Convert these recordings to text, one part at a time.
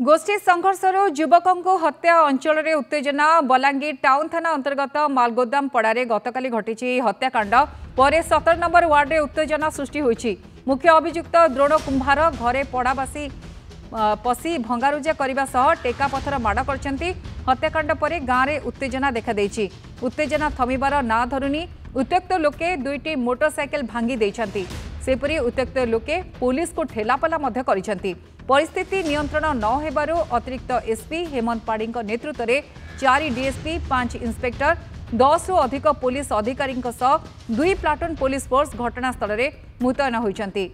गोष्ठी संघर्षर युवकों हत्या अंचल में उत्तेजना बलांगीर टाउन थाना अंतर्गत मालगोदाम पड़ारे गतकाली घटी हत्याकांड पर 17 नंबर वार्ड में उत्तेजना सृष्टि होईछि। मुख्य अभियुक्त द्रोण कुंभार घरे पड़ावासी पशी भंगारुजा करने सह टेका पथर माड़ कर हत्याकांड पर गाँव में उत्तेजना देखा उत्तेजना थमिबार ना धरुनी उत्त्यक्त लोके दुईटी मोटरसाइकेल भांगी देइछन्ति। सेपरी उत्त्यक्त लोके पुलिस को ठेलापला करिसेंति। परिस्थिति नियंत्रण न हेबारु अतिरिक्त एसपी हेमंत पाड़ी नेतृत्व में 4 डीएसपी 5 इंस्पेक्टर 10 रु अधिक पुलिस अधिकारी 2 प्लाटून पुलिस फोर्स घटनास्थल में मुतयन होइछन्ति।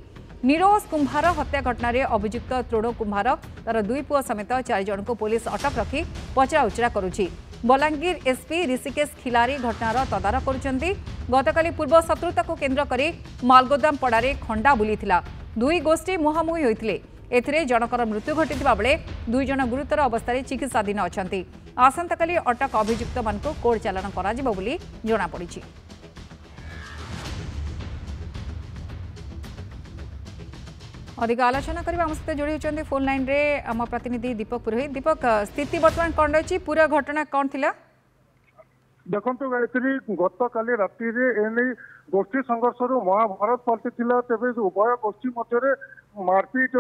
निरोज कुंभार हत्या घटना अभियुक्त तृण कुंभार तार 2 पुओ समेत 4 जन को पुलिस अटक रखी पचराउचरा करुछि। बलांगीर एसपी ऋषिकेश खिलारी घटनार तदारख करुछन्ति। गतकाली पूर्व शत्रुता को केन्द्र करी मालगोदाम पड़ारे खंडा बुलीथिला। 2 गोष्ठी मुहांमुही होइथिले। एथिरे जनकर मृत्यु घटिथिबा बेले 2 जन गुरुतर अवस्था चिकित्साधीन अछन्ति। आसंताकाली अटक अभियुक्त मानक कोर्ट चालान कराजिबो बोली जणा पड़िछि। अधिक आलोचना करबा हम सहित जोड़ी होचंदी फोन लाइन रे आम प्रतिनिधि दीपक पुरोहित। दीपक, स्थिति वर्तमान कौन रही पूरा घटना कौन थिला? देखो गायत्री गत काली राति एने गोष्ठी संघर्ष महाभारत पलटि तेज उभय गोष्ठी मध्य मारपीट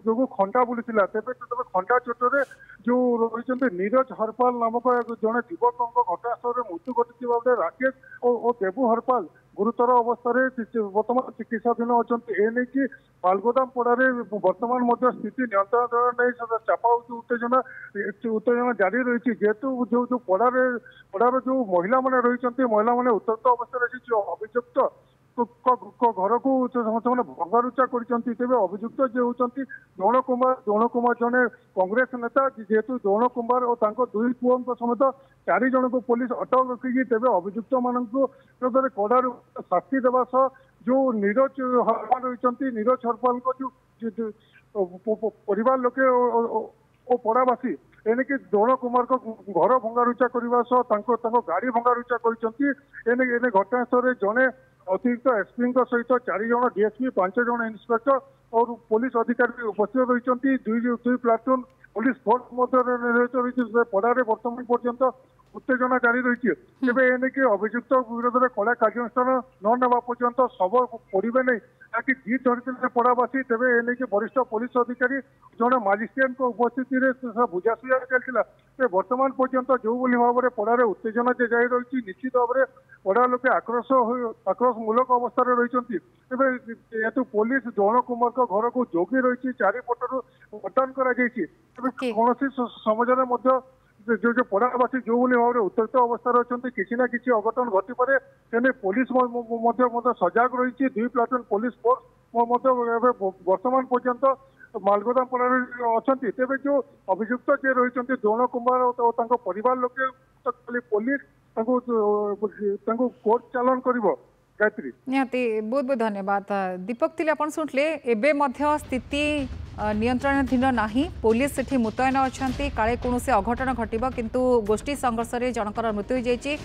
जो खंडा बुली तेज खंडा चोटरे जो रही नीरज हरपाल नामक जड़े युवक घटनास्थल में मृत्यु घटी बेले राकेश और देबू हरपाल गुरुतर अवस्था बर्तमान चिकित्साधीन अच्छा कि मालगोदाम पड़ारे बर्तमान स्थिति नियंत्रण नहीं चापा उत्तेजना उत्तेजना जारी रही जेहेतु जो जो पड़ार जो महिला मैंने रही महिला मैंने उत्तक्त अवस्था जो अभियुक्त घर को भंगारुचा कर अभियुक्त जे होती द्रोण कुमार जड़े कांग्रेस नेता जेहेतु द्रोण कुमार और 2 पुओं समेत 4 जन को पुलिस अटक रखिकी तेज अभियुक्त मानक कड़ा शास्ति देवा सह जो नीरज हरपाल रही नीरज हरपाल जो परिवार लोके पड़ावासी एने द्रोण कुमार को घर भंगारुचा करने सह गाड़ी भंगारुचा कर घटनास्थल जड़े अतिरिक्त एसपी सहित 4 जन डीएसपी 5 जन इंस्पेक्टर और पुलिस अधिकारी उपस्थित रही 2 प्लाटून पुलिस फोर्स पड़ारे बर्तमान पर्यंत उत्तेजना जारी रही है। अभियुक्त विरोध में कड़ा कार्यानुष्ठान न नेबा पर्यंत शव पड़े नहीं ताकि जी धरते पड़ावासी तेज एने वरिष्ठ पुलिस अधिकारी जड़े मजिस्ट्रेट उपस्थिति में बुझाशुझा चलता बर्तमान पर्यंत जो भाव में पड़ारे उत्तेजना जारी रही निश्चित भाव में पड़ा लोके आक्रोशमूलक अवस्था रही जेहेतु पुलिस द्रोण कुमार घर को जोगी रही 4 पटरू बटन कौन समाज जो जो पड़ावासी जो भाव में उत्तक्त अवस्था अच्छा किसी ना कि अघटन घटीपे से पुलिस सजग रही 2 प्लाटून पुलिस फोर्स वर्तमान पर्यंत मालगोदाम पड़ारे अच्छा तेज जो अभियुक्त जे रही द्रोण कुमार और परिवार लोके पुलिस कोर्ट चालान कर गायत्री निहाती बहुत बहुत धन्यवाद। दीपक थिले आपण सुनले एबे मध्य स्थिति नियंत्रणाधीन नाही पुलिस सेठी मुतयन अछंती काले कोनोसे अघटन घटिबो किंतु गोष्ठी संघर्ष रे जनकर मृत्यु जायछि।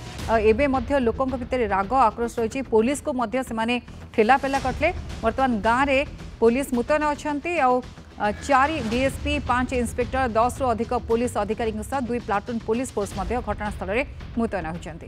एबे मध्य लोकंक भितर राग आक्रोश रहिछि पुलिस को मध्य से माने ठेला पेला कटले वर्तमान गाँ रे पुलिस मुतयन अछंती आ 4 डीएसपी 5 इंस्पेक्टर 10 रु अधिक पुलिस अधिकारी 2 प्लाटून पुलिस फोर्स मध्य घटनास्थल में मुतयन होइछंती।